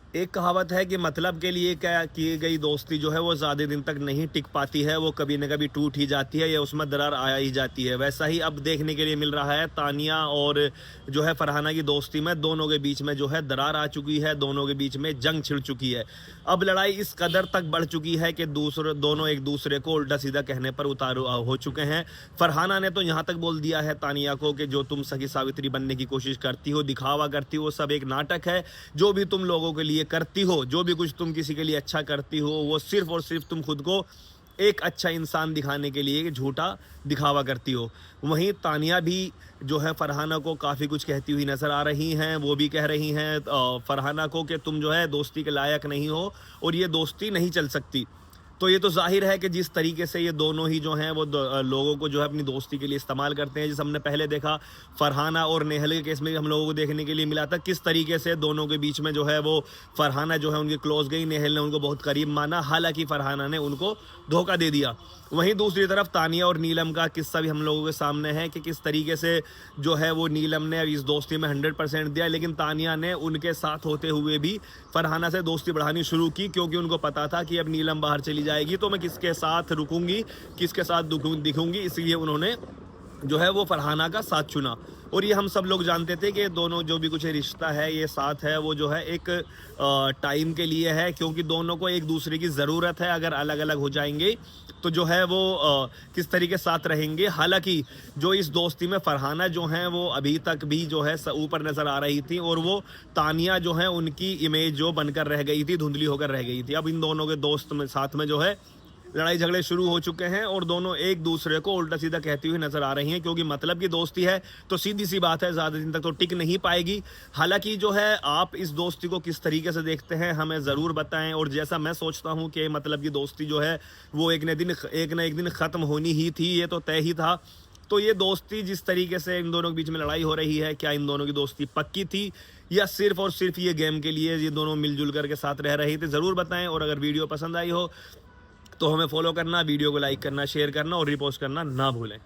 एक कहावत है कि मतलब के लिए क्या की गई दोस्ती जो है वो ज़्यादा दिन तक नहीं टिक पाती है, वो कभी न कभी टूट ही जाती है या उसमें दरार आ ही जाती है। वैसा ही अब देखने के लिए मिल रहा है तानिया और जो है फरहाना की दोस्ती में दोनों के बीच में जो है दरार आ चुकी है, दोनों के बीच में जंग छिड़ चुकी है। अब लड़ाई इस कदर तक बढ़ चुकी है कि दोनों एक दूसरे को उल्टा-सीधा कहने पर उतारू हो चुके हैं। फरहाना ने तो यहाँ तक बोल दिया है तानिया को कि जो तुम सगी सावित्री बनने की कोशिश करती हो, दिखावा करती हो, वो सब एक नाटक है। जो भी तुम लोगों के लिए करती हो, जो भी कुछ तुम किसी के लिए अच्छा करती हो, वो सिर्फ़ और सिर्फ़ तुम खुद को एक अच्छा इंसान दिखाने के लिए झूठा दिखावा करती हो। वहीं तानिया भी जो है फ़रहाना को काफ़ी कुछ कहती हुई नज़र आ रही हैं। वो भी कह रही हैं फ़रहाना को कि तुम जो है दोस्ती के लायक नहीं हो और ये दोस्ती नहीं चल सकती। तो ये तो ज़ाहिर है कि जिस तरीके से ये दोनों ही जो हैं वो लोगों को जो है अपनी दोस्ती के लिए इस्तेमाल करते हैं। जैसे हमने पहले देखा फ़रहाना और नेहल के केस में हम लोगों को देखने के लिए मिला था किस तरीके से दोनों के बीच में जो है वो फ़रहाना जो है उनके क्लोज़ गई, नेहल ने उनको बहुत करीब माना, हालाँकि फ़रहाना ने उनको धोखा दे दिया। वहीं दूसरी तरफ तानिया और नीलम का किस्सा भी हम लोगों के सामने है कि किस तरीके से जो है वो नीलम ने इस दोस्ती में 100% दिया, लेकिन तानिया ने उनके साथ होते हुए भी फ़रहाना से दोस्ती बढ़ानी शुरू की, क्योंकि उनको पता था कि अब नीलम बाहर चली जाएगी तो मैं किसके साथ रुकूंगी, किसके साथ दिखूंगी, इसलिए उन्होंने जो है वो फ़रहाना का साथ चुना। और ये हम सब लोग जानते थे कि दोनों जो भी कुछ रिश्ता है, ये साथ है, वो जो है एक टाइम के लिए है, क्योंकि दोनों को एक दूसरे की ज़रूरत है। अगर अलग अलग हो जाएंगे तो जो है वो किस तरीके साथ रहेंगे। हालांकि जो इस दोस्ती में फ़रहाना जो हैं वो अभी तक भी जो है ऊपर नज़र आ रही थी, और वो तानिया जो है उनकी इमेज जो बनकर रह गई थी, धुंधली होकर रह गई थी। अब इन दोनों के दोस्त में साथ में जो है लड़ाई झगड़े शुरू हो चुके हैं और दोनों एक दूसरे को उल्टा सीधा कहती हुई नजर आ रही हैं, क्योंकि मतलब की दोस्ती है तो सीधी सी बात है ज़्यादा दिन तक तो टिक नहीं पाएगी। हालांकि जो है आप इस दोस्ती को किस तरीके से देखते हैं हमें ज़रूर बताएं, और जैसा मैं सोचता हूं कि मतलब की दोस्ती जो है वो एक न एक दिन ख़त्म होनी ही थी, ये तो तय ही था। तो ये दोस्ती जिस तरीके से इन दोनों के बीच में लड़ाई हो रही है, क्या इन दोनों की दोस्ती पक्की थी या सिर्फ और सिर्फ ये गेम के लिए ये दोनों मिलजुल करके साथ रह रहे थे, ज़रूर बताएं। और अगर वीडियो पसंद आई हो तो हमें फॉलो करना, वीडियो को लाइक करना, शेयर करना और रिपोस्ट करना ना भूलें।